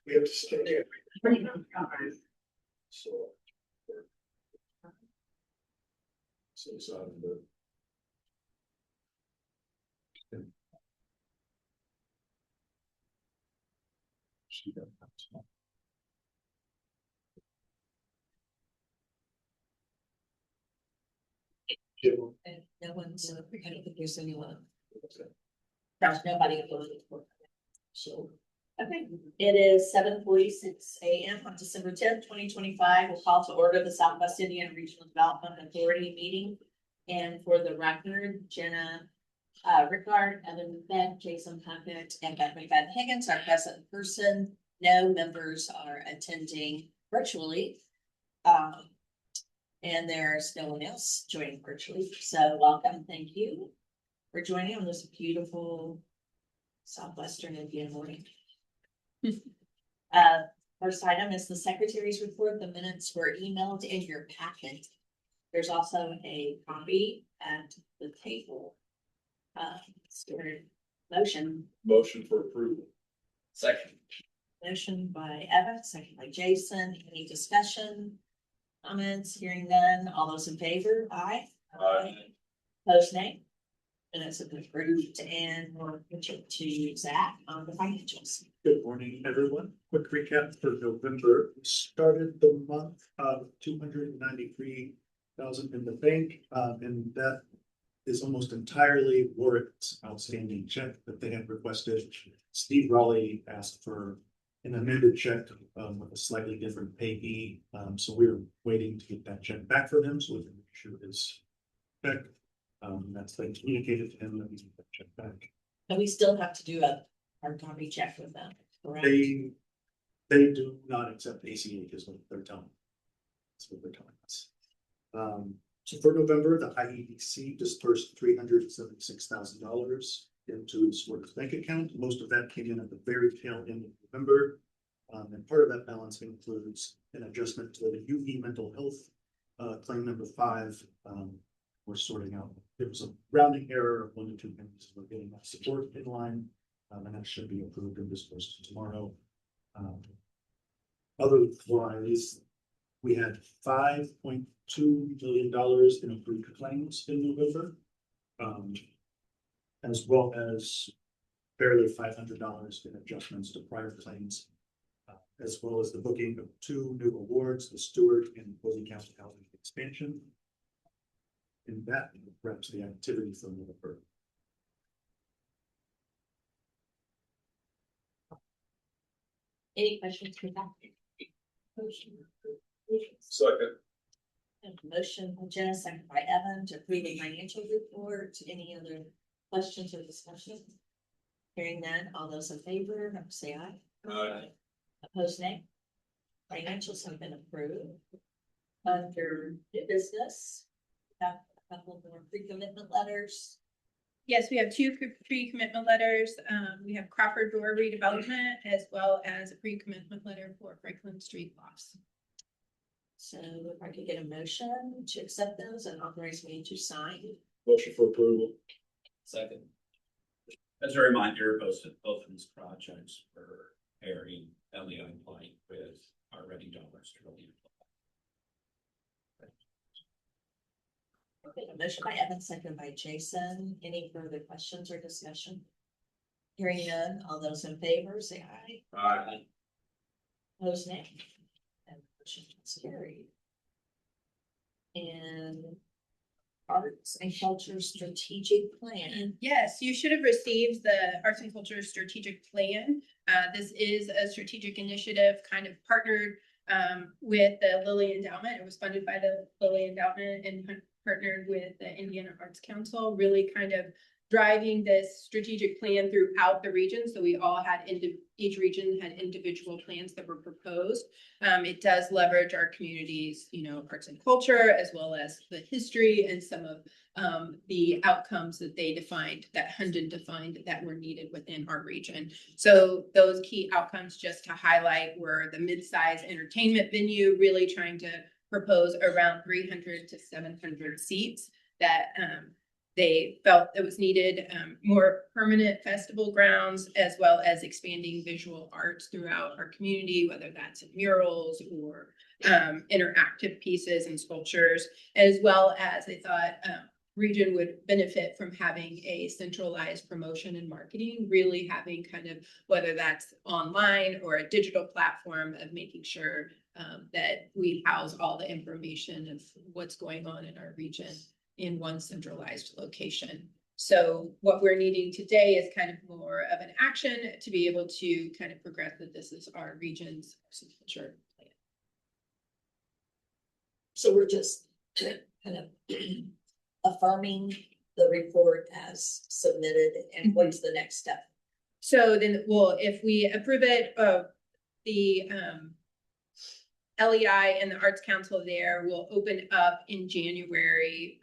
We have to stay there. So. So it's out of the. And no one's, I don't think there's anyone. There's nobody voted for it. So, okay, it is 7:46 a.m. on December 10th, 2025. We'll call to order the Southwest Indiana Regional Development Authority meeting. And for the record, Jenna Rickard, Evan McBeth, Jason Puckett, and Bethany Van Higgins are present in person. No members are attending virtually. And there's no one else joining virtually. So welcome, thank you for joining on this beautiful Southwestern Indiana morning. First item is the secretary's report. The minutes were emailed in your packet. There's also a copy at the table. Stuart, motion. Motion for approval. Second. Motion by Evan, second by Jason. Any discussion? Comments? Hearing none. All those in favor? Aye. Aye. Opposed, nay. Minutes have been approved, and we'll pitch it to Zach on the financials. Good morning, everyone. Quick recap for November. We started the month of $293,000 in the bank, and that is almost entirely Warwick's outstanding check that they had requested. Steve Raleigh asked for an amended check with a slightly different payee. So we're waiting to get that check back from him so we can make sure his check. That's been communicated to him that we get that check back. And we still have to do a hard copy check with them, correct? They do not accept ACH is what they're telling. That's what they're telling us. So for November, the IEDC dispersed $376,000 into the SWIRDA bank account. Most of that came in at the very tail end of November. And part of that balance includes an adjustment to the UE mental health claim number 5. We're sorting out. There was a rounding error of 1 to 2 pennies. We're getting that support in line, and that should be approved and dispersed tomorrow. Otherwise, we had $5.2 million in approved claims in November, as well as barely $500 in adjustments to prior claims, as well as the booking of 2 new awards, the Stewart and Boise County Housing Expansion. And that wraps the activity from November. Any questions for that? Second. Motion by Jenna, second by Evan to approve the financial report. Any other questions or discussion? Hearing none, all those in favor, say aye. Aye. Opposed, nay. Financials have been approved. Under new business, we have a couple more pre-commitment letters. Yes, we have 2 pre-commitment letters. We have Crawford Door redevelopment as well as a pre-commitment letter for Franklin Street lofts. So if I could get a motion to accept those and authorize me to sign. Motion for approval. Second. As a reminder, both of these projects were pairing LEI Plank with our Ready Dollars to really. Okay, a motion by Evan, second by Jason. Any further questions or discussion? Hearing none, all those in favor, say aye. Aye. Opposed, nay. And motion is carried. And Arts and Culture Strategic Plan. Yes, you should have received the Arts and Culture Strategic Plan. This is a strategic initiative kind of partnered with the Lilly Endowment. It was funded by the Lilly Endowment and partnered with the Indiana Arts Council, really kind of driving this strategic plan throughout the region. So we all had, each region had individual plans that were proposed. It does leverage our community's, arts and culture, as well as the history and some of the outcomes that they defined, that Hunden defined, that were needed within our region. So those key outcomes, just to highlight, were the mid-size entertainment venue, really trying to propose around 300 to 700 seats that They felt it was needed more permanent festival grounds, as well as expanding visual arts throughout our community, whether that's in murals or interactive pieces and sculptures, as well as they thought region would benefit from having a centralized promotion and marketing, really having kind of, whether that's online or a digital platform, of making sure that we house all the information of what's going on in our region in one centralized location. So what we're needing today is kind of more of an action to be able to kind of progress that this is our region's culture plan. So we're just kind of affirming the report as submitted, and what's the next step? So then, well, if we approve it, the LEI and the Arts Council there will open up in January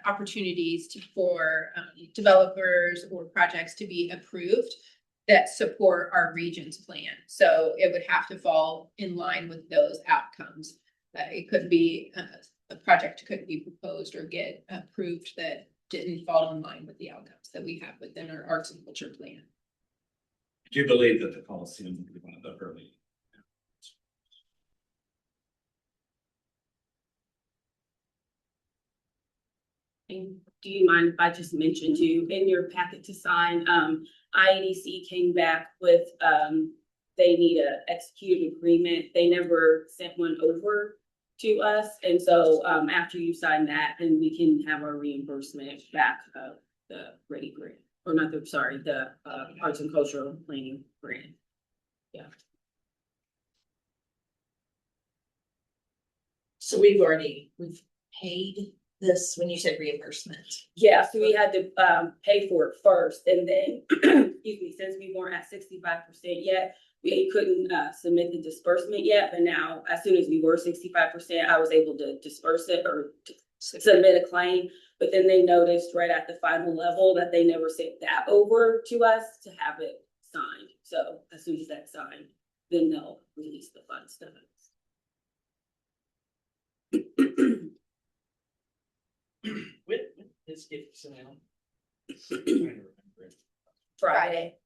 opportunities for developers or projects to be approved that support our region's plan. So it would have to fall in line with those outcomes. It could be a project couldn't be proposed or get approved that didn't fall in line with the outcomes that we have within our arts and culture plan. Do you believe that the Coliseum will be one of the early? And do you mind if I just mentioned to you in your packet to sign, IEDC came back with, they need a executed agreement. They never sent one over to us. And so, after you sign that, then we can have our reimbursement back of the Ready grant, or not the, sorry, the, arts and cultural planning grant. Yeah. So we've paid this when you said reimbursement. Yeah, so we had to pay for it first, and then, excuse me, since we weren't at 65% yet, we couldn't submit the disbursement yet. But now, as soon as we were 65%, I was able to disperse it or submit a claim. But then they noticed right at the final level that they never sent that over to us to have it signed. So as soon as that's signed, then they'll release the funds to us. When is it sent out? Friday.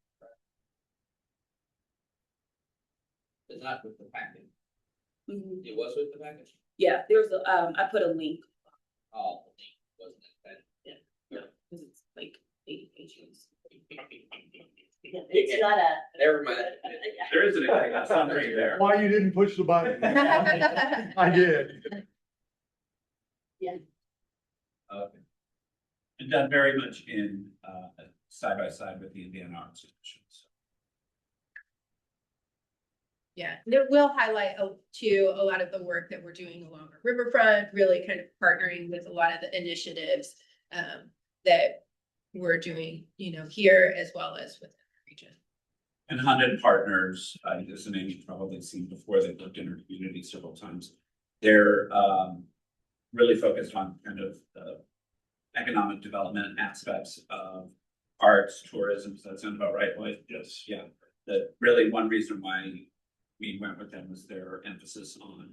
But not with the package. Mhm. It was with the package. Yeah, there's a, I put a link. Oh, wasn't it? Yeah, because it's like 80 pages. It's not a. Never mind. There is a summary there. Why you didn't push the button? I did. Okay. And done very much in side by side with the Indiana Arts Commission. So. Yeah, and it will highlight too a lot of the work that we're doing along our riverfront, really kind of partnering with a lot of the initiatives that we're doing, here as well as within the region. And Hunt Partners, is a name you've probably seen before. They've looked in our community several times. They're really focused on kind of the economic development aspects of arts, tourism. Does that sound about right, Lloyd? Yes. Yeah. That really one reason why we went with them was their emphasis on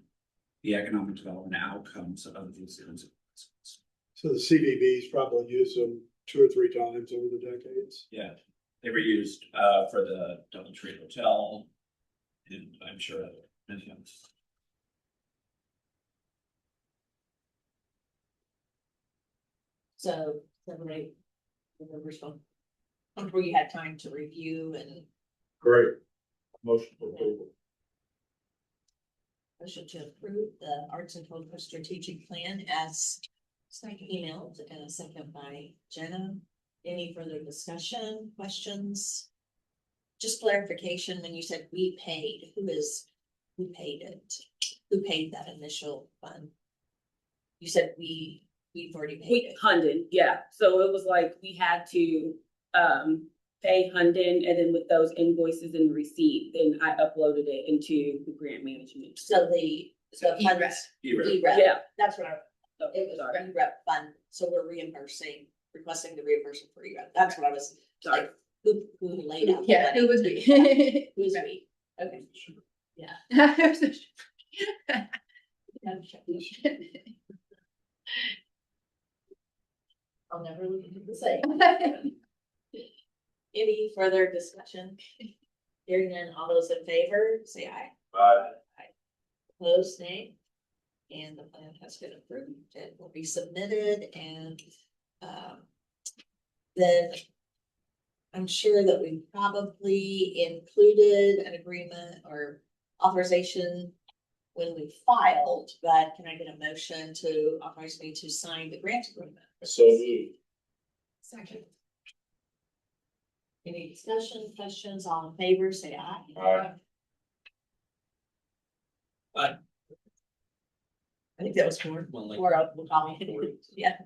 the economic development outcomes of these kinds of businesses. So the CVB's probably used them 2 or 3 times over the decades. Yeah, they were used for the Doubletree Hotel, and I'm sure other many others. So, everybody, where you had time to review and Great. Motion for approval. motion to approve the Arts and Culture Strategic Plan as emailed, and a second by Jenna. Any further discussion, questions? Just clarification, when you said we paid, who paid it? Who paid that initial fund? You said we've already paid it. Hunden, yeah. So it was like we had to pay Hunden, and then with those invoices and receipt, then I uploaded it into the grant management. So the E-rep. funds, E-rep. E-rep, Yeah. that's what it was Sorry. E-rep fund, so we're requesting the reimbursement for E-rep, that's what I was, Sorry. like, who laid out the Yeah, money? who was we? Who's we? Okay, yeah. I'll never look at the same. Any further discussion? Hearing none, all those in favor, say aye. Aye. Opposed, nay. And the plan has been approved. It will be submitted and, then I'm sure that we probably included an agreement or authorization when we filed, but can I get a motion to authorize me to sign the grant agreement? So moved. Second. Any discussion, questions, all in favor, say aye. Aye. Aye. I think that was four. Well, like- Four, we'll call me. Yeah.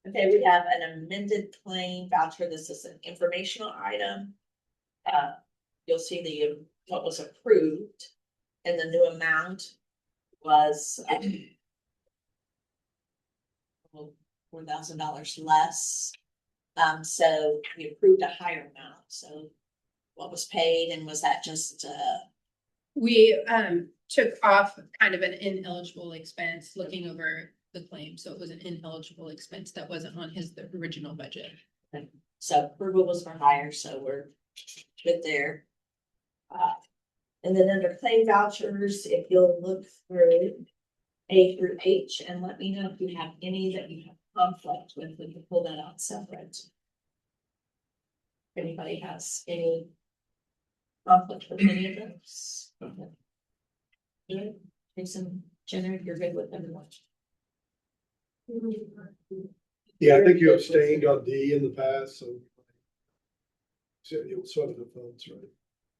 Okay, we have an amended claim voucher. This is an informational item. You'll see the, what was approved and the new amount was $4,000 less. So we approved a higher amount. So what was paid, and was that just, We took off kind of an ineligible expense looking over the claim, so it was an ineligible expense that wasn't on the original budget. so approval was for higher, so we're good there. And then under claim vouchers, if you'll look through A through H and let me know if you have any that you have conflict with, we can pull that out separate. If anybody has any conflict with any of those. Okay. Good. Jason, Jenna, you're good with everyone. Yeah, I think you abstained on D in the past, so. So you'll sort of the votes, right?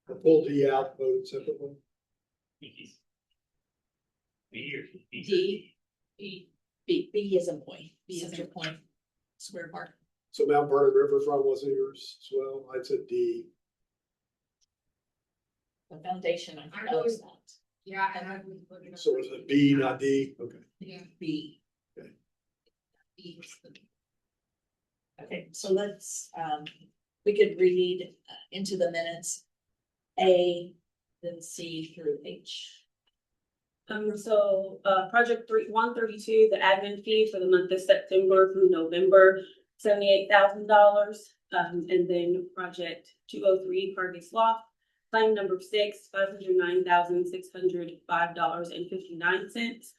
I pulled D out, voted separately. D, B is a point, B is your point, square part. So Mount Vernon Riverfront wasn't yours as well. I said D. The foundation, I knows that. Yeah. So was it B, not D? Okay. Yeah. B. Okay. Okay, so let's, we could read into the minutes, A, then C through H. Project 132, the admin fee for the month of September through November, $78,000. And then project 203, Harvey's Loft, claim number 6, $509,605.59.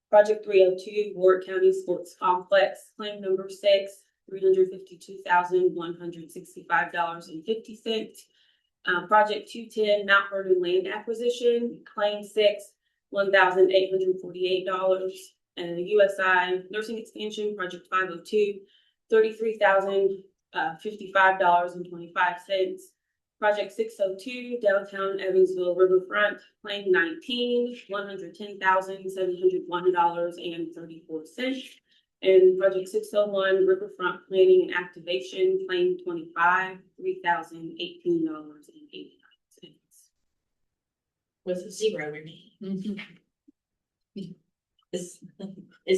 Project 302, Ward County Sports Complex, claim number 6, $352,165.50. Project 210, Mount Vernon Land Acquisition, claim 6, $1,848. And the USI Nursing Expansion, Project 502, $33,055.25. Project 602, Downtown Evansville Riverfront, claim 19, $110,701.34. And project 601, Riverfront Planning and Activation, claim 25, $3,018.89. With a zero remaining. Is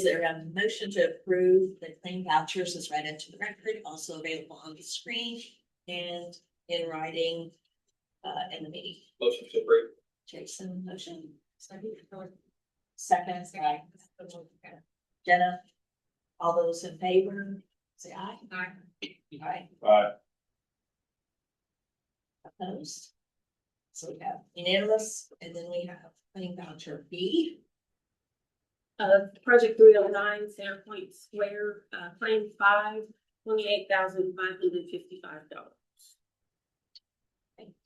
there a motion to approve the claim vouchers as read into the record, also available on the screen and in writing in the meeting? Motion to approve. Jason, motion. Second, right. Jenna, all those in favor, say aye. Aye. Aye. Aye. Opposed? So we have unanimous, and then we have claim voucher B. Project 309, Center Point Square, claim 5, $28,555.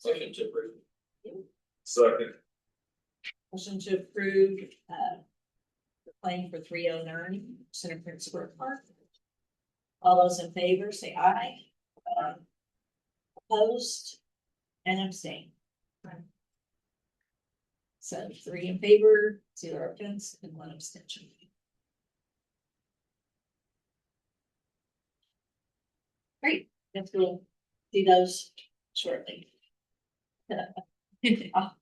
Motion to approve. Second. Motion to approve, the claim for 309 Center Point Square Park. All those in favor, say aye. Opposed and abstain. So 3 in favor, 0 against, and 1 abstention. Great, let's go see those shortly.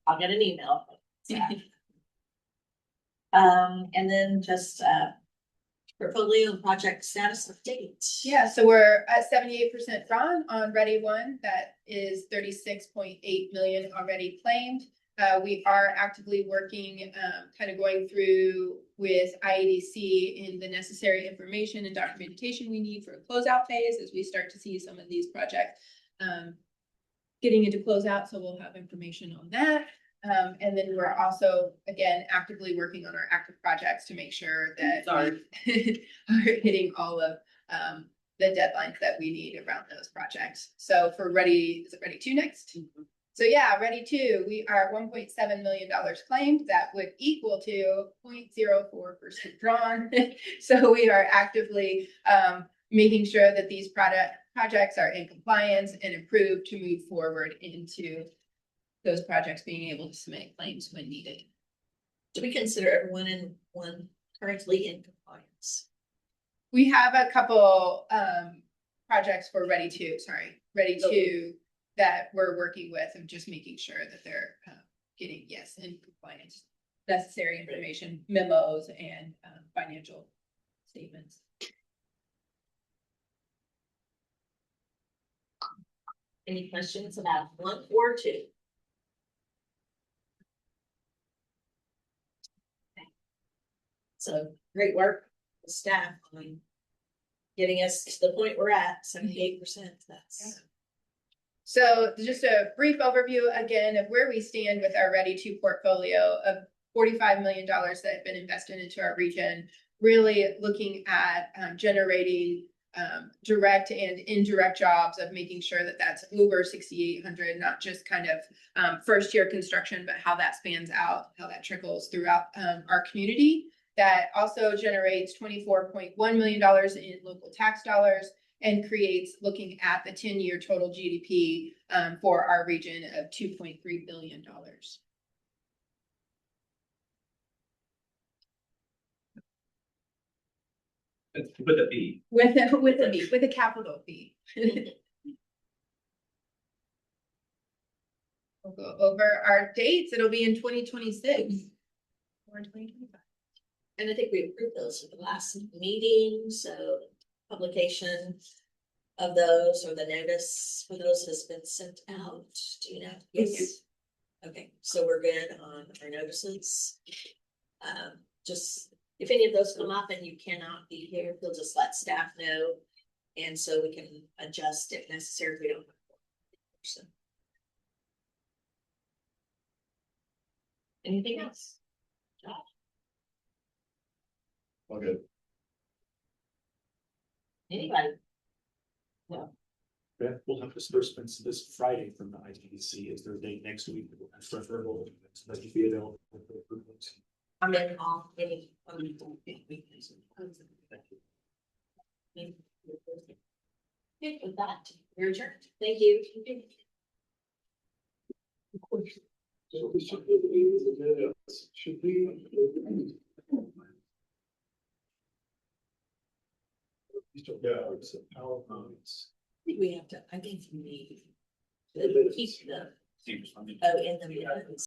I'll get an email. And then just portfolio project status update. Yeah, so we're at 78% drawn on Ready One. That is 36.8 million already claimed. We are actively working, kind of going through with IADC in the necessary information and documentation we need for a closeout phase as we start to see some of these projects getting into closeout, so we'll have information on that. And then we're also, again, actively working on our active projects to make sure that we are hitting all of the deadlines that we need around those projects. So for Ready, is it Ready 2 next? So yeah, Ready 2, we are $1.7 million claimed. That would equal to 0.04% drawn. So we are actively making sure that these projects are in compliance and approved to move forward into those projects being able to submit claims when needed. Do we consider everyone in one currently in compliance? We have a couple projects for Ready 2 that we're working with and just making sure that they're getting, yes, in compliance. Necessary information, memos, and financial statements. Any questions about 1 or 2? Okay. So great work, the staff on getting us to the point we're at, 78%. That's So just a brief overview again of where we stand with our Ready 2 portfolio of $45 million that have been invested into our region, really looking at generating direct and indirect jobs of making sure that that's over 6,800, not just kind of first year construction, but how that spans out, how that trickles throughout our community. That also generates $24.1 million in local tax dollars and creates, looking at the 10-year total GDP for our region of $2.3 billion. With a B. With a capital B. We'll go over our dates. It'll be in 2026 or 2025. And I think we approved those at the last meeting, so publication of those or the notice for those has been sent out. Do you know? Yes. Okay, so we're good on our notices. Just if any of those come up and you cannot be here, you'll just let staff know. And so we can adjust if necessary if we don't have one person. Anything else? Josh? All good. Anybody? No. Okay, we'll have disbursements this Friday from the ITDC. Is there a date next week that will have preferable that you be available for improvements? I'm in all any. Good with that. You're adjourned. Thank you. So we should be the minutes. Should we? Yeah, it's a PowerPoints. I think we have to, I think you need to keep the, Seems funny. oh, in the minutes.